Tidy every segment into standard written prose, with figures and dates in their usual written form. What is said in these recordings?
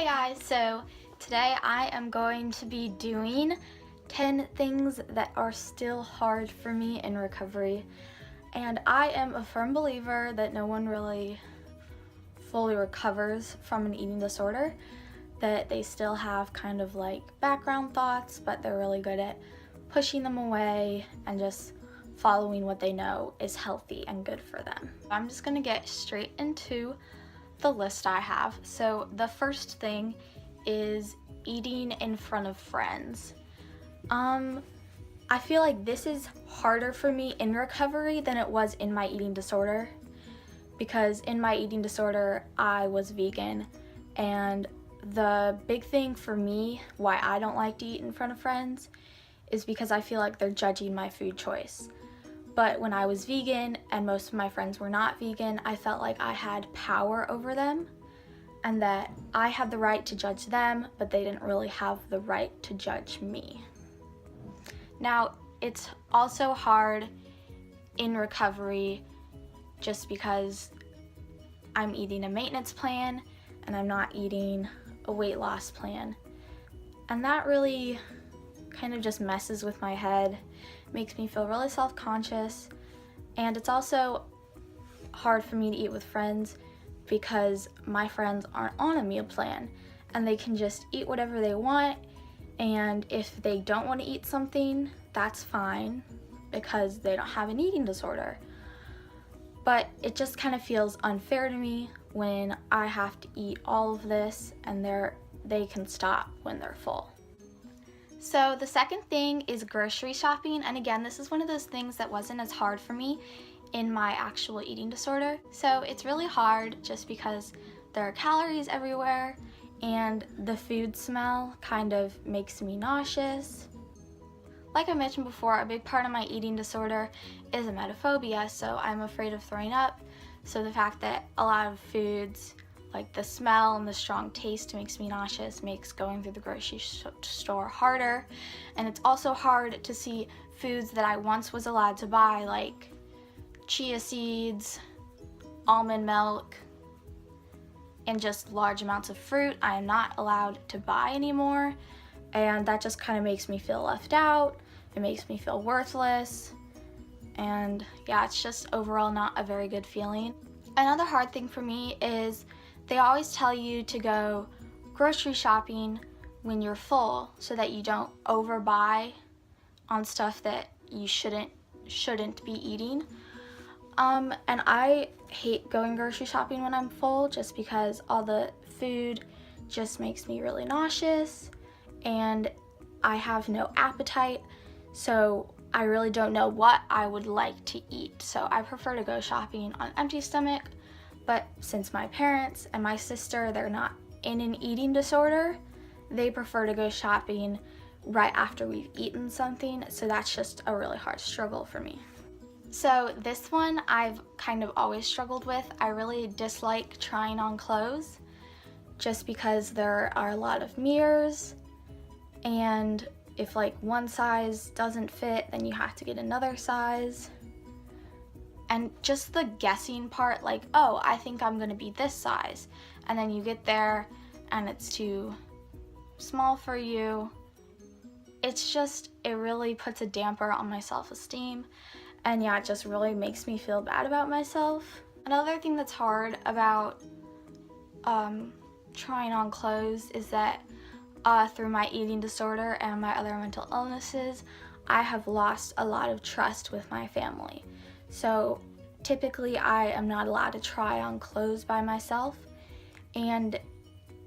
Guys, so today I am going to be doing 10 things that are still hard for me in recovery. And I am a firm believer that no one really fully recovers from an eating disorder, that they still have kind of like background thoughts, but they're really good at pushing them away and just following what they know is healthy and good for them. I'm just gonna get straight into the list I have. So the first thing is eating in front of friends. I feel like this is harder for me in recovery than it was in my eating disorder, because in my eating disorder I was vegan, and the big thing for me why I don't like to eat in front of friends is because I feel like they're judging my food choice. But when I was vegan and most of my friends were not vegan, I felt like I had power over them and that I had the right to judge them, but they didn't really have the right to judge me. Now, it's also hard in recovery just because I'm eating a maintenance plan and I'm not eating a weight loss plan. And that really kind of just messes with my head, makes me feel really self-conscious, and it's also hard for me to eat with friends because my friends aren't on a meal plan and they can just eat whatever they want, and if they don't want to eat something, that's fine because they don't have an eating disorder. But it just kind of feels unfair to me when I have to eat all of this and they can stop when they're full. So the second thing is grocery shopping, and again, this is one of those things that wasn't as hard for me in my actual eating disorder. So it's really hard just because there are calories everywhere and the food smell kind of makes me nauseous. Like I mentioned before, a big part of my eating disorder is emetophobia, so I'm afraid of throwing up. So the fact that a lot of foods, like the smell and the strong taste, makes me nauseous, makes going through the grocery store harder. And it's also hard to see foods that I once was allowed to buy, like chia seeds, almond milk, and just large amounts of fruit I am not allowed to buy anymore. And that just kind of makes me feel left out. It makes me feel worthless. And yeah, it's just overall not a very good feeling. Another hard thing for me is they always tell you to go grocery shopping when you're full so that you don't overbuy on stuff that you shouldn't be eating. And I hate going grocery shopping when I'm full just because all the food just makes me really nauseous and I have no appetite, so I really don't know what I would like to eat. So I prefer to go shopping on an empty stomach. But since my parents and my sister, they're not in an eating disorder, they prefer to go shopping right after we've eaten something, so that's just a really hard struggle for me. So this one I've kind of always struggled with. I really dislike trying on clothes just because there are a lot of mirrors, and if like one size doesn't fit, then you have to get another size. And just the guessing part, like, oh, I think I'm gonna be this size. And then you get there and it's too small for you. It's just, it really puts a damper on my self-esteem. And yeah, it just really makes me feel bad about myself. Another thing that's hard about trying on clothes is that through my eating disorder and my other mental illnesses, I have lost a lot of trust with my family. So typically I am not allowed to try on clothes by myself, and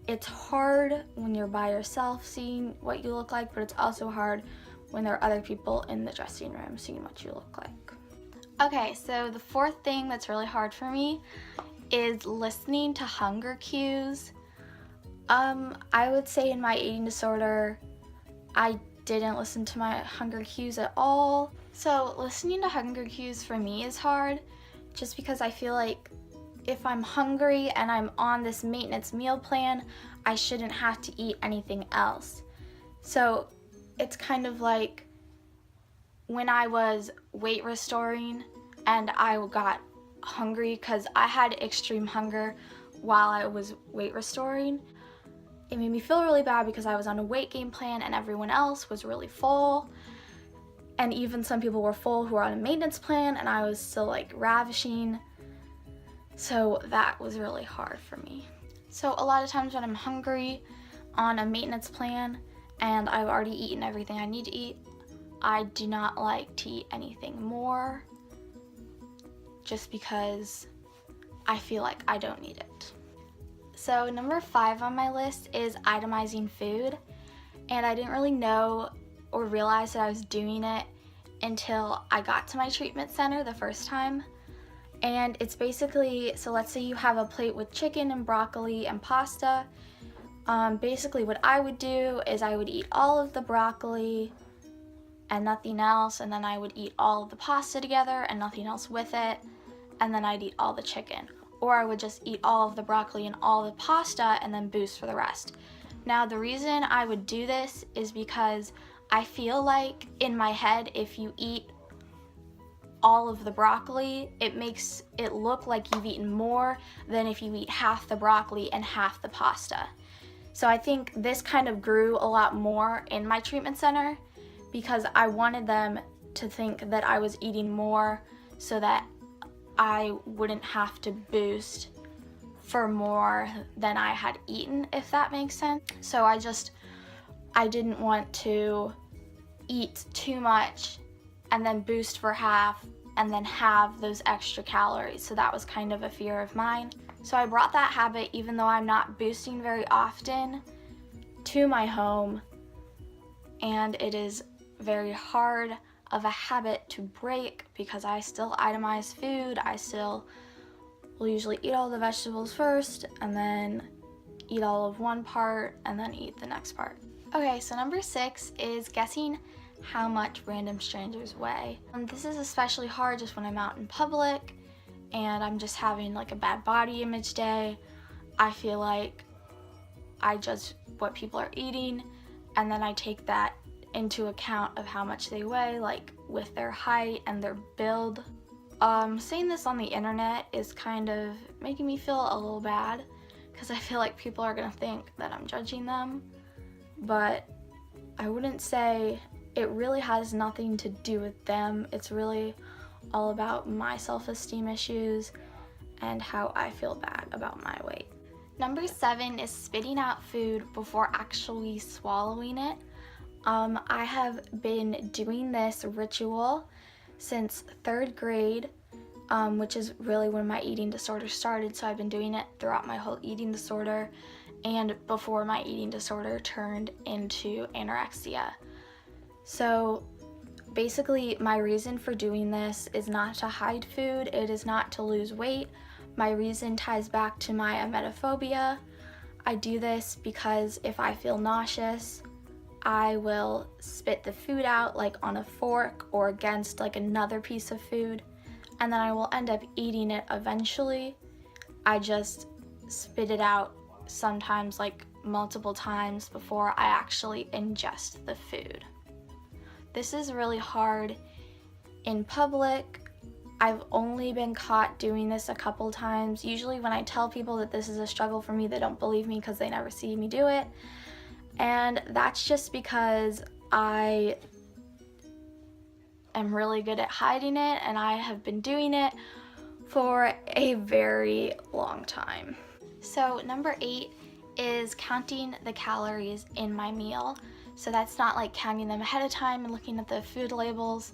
it's hard when you're by yourself seeing what you look like, but it's also hard when there are other people in the dressing room seeing what you look like. Okay, so the fourth thing that's really hard for me is listening to hunger cues. I would say in my eating disorder, I didn't listen to my hunger cues at all. So listening to hunger cues for me is hard just because I feel like if I'm hungry and I'm on this maintenance meal plan, I shouldn't have to eat anything else. So it's kind of like when I was weight restoring and I got hungry because I had extreme hunger while I was weight restoring. it made me feel really bad because I was on a weight gain plan and everyone else was really full. And even some people were full who were on a maintenance plan, and I was still like ravishing. So that was really hard for me. So a lot of times when I'm hungry on a maintenance plan and I've already eaten everything I need to eat, I do not like to eat anything more just because I feel like I don't need it. So number 5 on my list is itemizing food. And I didn't really know or realize that I was doing it until I got to my treatment center the first time. And it's basically, so let's say you have a plate with chicken and broccoli and pasta. Basically what I would do is I would eat all of the broccoli and nothing else, and then I would eat all of the pasta together and nothing else with it, and then I'd eat all the chicken. Or I would just eat all of the broccoli and all the pasta and then boost for the rest. Now the reason I would do this is because I feel like in my head, if you eat all of the broccoli, it makes it look like you've eaten more than if you eat half the broccoli and half the pasta. So I think this kind of grew a lot more in my treatment center because I wanted them to think that I was eating more so that I wouldn't have to boost for more than I had eaten, if that makes sense. So I didn't want to eat too much and then boost for half and then have those extra calories. So that was kind of a fear of mine. So I brought that habit, even though I'm not boosting very often, to my home, and it is very hard of a habit to break because I still itemize food. I still will usually eat all the vegetables first and then eat all of one part and then eat the next part. Okay, so number 6 is guessing how much random strangers weigh. This is especially hard just when I'm out in public and I'm just having like a bad body image day. I feel like I judge what people are eating and then I take that into account of how much they weigh, like with their height and their build. Saying this on the internet is kind of making me feel a little bad because I feel like people are gonna think that I'm judging them, but I wouldn't say it really has nothing to do with them. It's really all about my self-esteem issues and how I feel bad about my weight. Number 7 is spitting out food before actually swallowing it. I have been doing this ritual since 3rd grade, which is really when my eating disorder started. So I've been doing it throughout my whole eating disorder and before my eating disorder turned into anorexia. So basically my reason for doing this is not to hide food. It is not to lose weight. My reason ties back to my emetophobia. I do this because if I feel nauseous, I will spit the food out like on a fork or against like another piece of food, and then I will end up eating it eventually. I just spit it out sometimes like multiple times before I actually ingest the food. This is really hard in public. I've only been caught doing this a couple times. Usually when I tell people that this is a struggle for me, they don't believe me because they never see me do it. And that's just because I am really good at hiding it and I have been doing it for a very long time. So number 8 is counting the calories in my meal. So that's not like counting them ahead of time and looking at the food labels.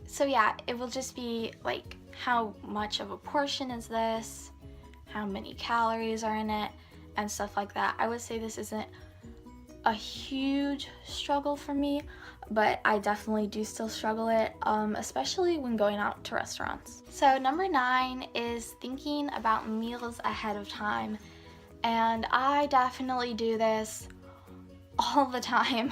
So yeah, it will just be like how much of a portion is this, how many calories are in it, and stuff like that. I would say this isn't a huge struggle for me, but I definitely do still struggle it, especially when going out to restaurants. So number 9 is thinking about meals ahead of time, and I definitely do this all the time.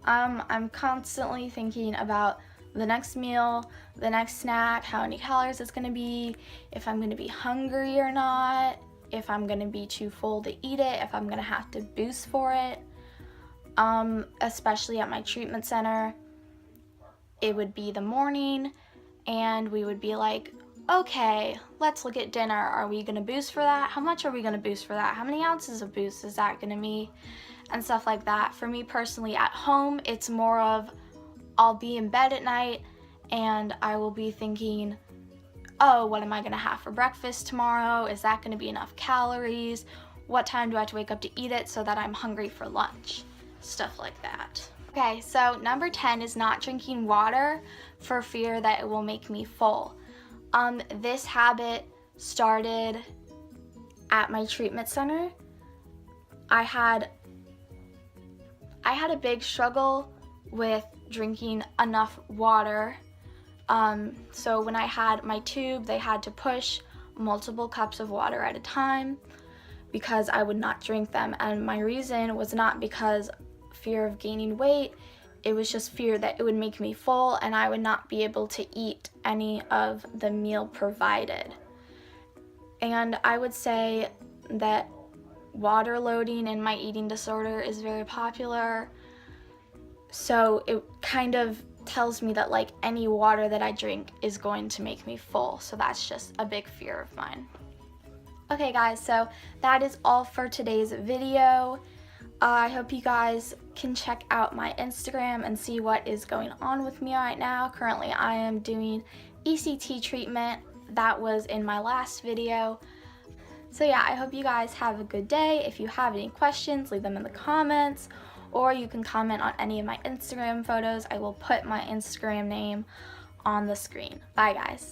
I'm constantly thinking about the next meal, the next snack, how many calories it's gonna be, if I'm gonna be hungry or not, if I'm gonna be too full to eat it, if I'm gonna have to boost for it. Especially at my treatment center, it would be the morning and we would be like Okay, let's look at dinner. Are we gonna boost for that? How much are we gonna boost for that? How many ounces of boost is that gonna be? And stuff like that. For me personally, at home, it's more of I'll be in bed at night and I will be thinking, oh, what am I gonna have for breakfast tomorrow? Is that gonna be enough calories? What time do I have to wake up to eat it so that I'm hungry for lunch? Stuff like that. Okay, so number 10 is not drinking water for fear that it will make me full. This habit started at my treatment center. I had a big struggle with drinking enough water. So when I had my tube, they had to push multiple cups of water at a time because I would not drink them. And my reason was not because fear of gaining weight, it was just fear that it would make me full and I would not be able to eat any of the meal provided. And I would say that water loading in my eating disorder is very popular. So it kind of tells me that like any water that I drink is going to make me full. So that's just a big fear of mine. Okay guys, so that is all for today's video. I hope you guys can check out my Instagram and see what is going on with me right now. Currently I am doing ECT treatment. That was in my last video. So yeah, I hope you guys have a good day. If you have any questions, leave them in the comments, or you can comment on any of my Instagram photos. I will put my Instagram name on the screen. Bye guys.